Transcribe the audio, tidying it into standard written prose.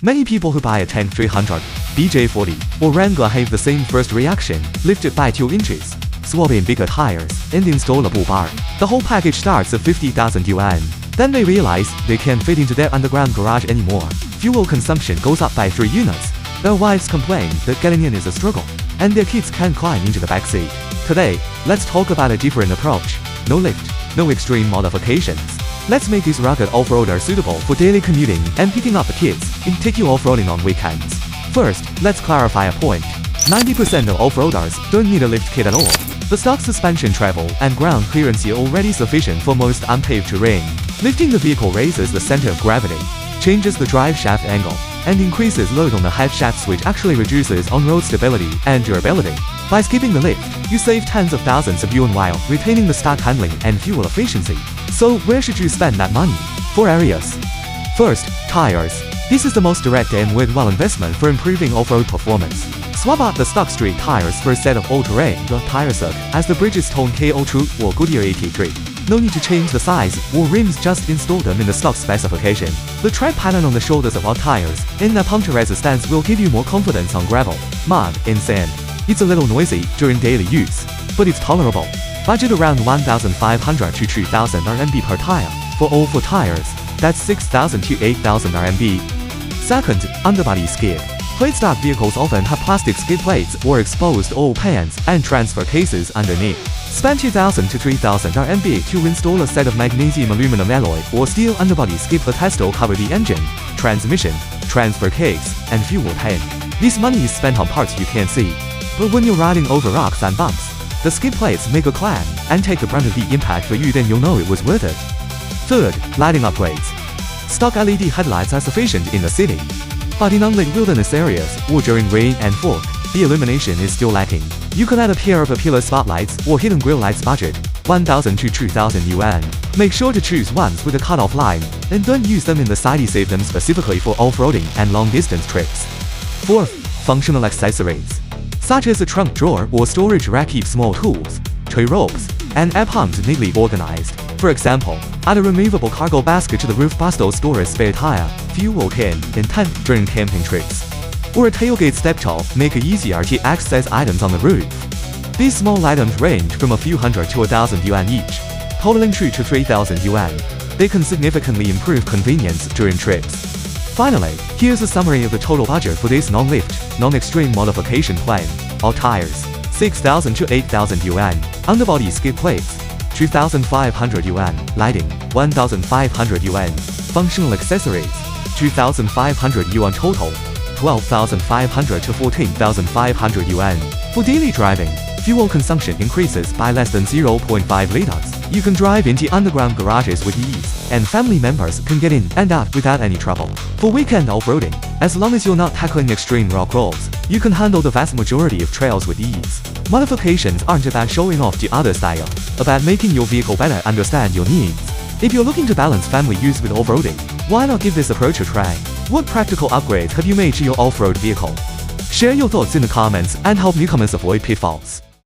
Many people who buy a tank 300, BJ40, or Wrangler have the same first reaction: lift it by 2 inches, swap in bigger tires, and install a bull bar. The whole package starts at 50,000 yuan. Then they realize they can't fit into their underground garage anymore. Fuel consumption goes up by 3 units. Their wives complain that getting in is a struggle, and their kids can't climb into the back seat. Today, let's talk about a different approach. No lift, no extreme modifications. Let's make this rugged off-roader suitable for daily commuting and picking up the kids and take you off-roading on weekends. First, let's clarify a point. 90% of off-roaders don't need a lift kit at all. The stock suspension travel and ground clearance are already sufficient for most unpaved terrain. Lifting the vehicle raises the center of gravity, changes the drive shaft angle, and increases load on the head shafts, which actually reduces on-road stability and durability. By skipping the lift, you save tens of thousands of yuan while retaining the stock handling and fuel efficiency. So where should you spend that money? 4 areas. First, tires. This is the most direct and worthwhile investment for improving off-road performance. Swap out the stock street tires for a set of all-terrain tire circ, as the BFGoodrich KO2 or Goodyear AT3. No need to change the size or rims, just install them in the stock specification. The tread pattern on the shoulders of all tires and their puncture resistance will give you more confidence on gravel, mud, and sand. It's a little noisy during daily use, but it's tolerable. Budget around 1,500 to 2,000 RMB per tire. For all 4 tires, that's 6,000 to 8,000 RMB. Second, underbody skid. Plate stock vehicles often have plastic skid plates or exposed oil pans and transfer cases underneath. Spend 2,000 to 3,000 RMB to install a set of magnesium aluminum alloy or steel underbody skid plates to cover the engine, transmission, transfer case, and fuel tank. This money is spent on parts you can't see. But when you're riding over rocks and bumps, the skid plates make a climb and take the brunt of the impact for you, then you'll know it was worth it. Third, lighting upgrades. Stock LED headlights are sufficient in the city, but in unlit wilderness areas or during rain and fog, the illumination is still lacking. You can add a pair of popular spotlights or hidden grille lights. Budget 1,000 to 2,000 yuan. Make sure to choose ones with a cutoff line and don't use them in the city. Save them specifically for off-roading and long-distance trips. Fourth, functional accessories, such as a trunk drawer or storage rack. Keep small tools, toy ropes, and air pumps neatly organized. For example, add a removable cargo basket to the roof box to store a spare tire, fuel can, and tent during camping trips. Or a tailgate step tool, make it easier to access items on the roof. These small items range from a few hundred to 1,000 yuan each, totaling 2 to 3,000 yuan. They can significantly improve convenience during trips. Finally, here's a summary of the total budget for this non-lift, non-extreme modification plan. All tires, 6,000 to 8,000 yuan. Underbody skid plates, 2,500 yuan. Lighting, 1,500 yuan. Functional accessories, 2,500 yuan total. 12,500 to 14,500 yuan. For daily driving, fuel consumption increases by less than 0.5 liters. You can drive into underground garages with ease, and family members can get in and out without any trouble. For weekend off-roading, as long as you're not tackling extreme rock crawls, you can handle the vast majority of trails with ease. Modifications aren't about showing off the other style, about making your vehicle better understand your needs. If you're looking to balance family use with off-roading, why not give this approach a try? What practical upgrades have you made to your off-road vehicle? Share your thoughts in the comments and help newcomers avoid pitfalls.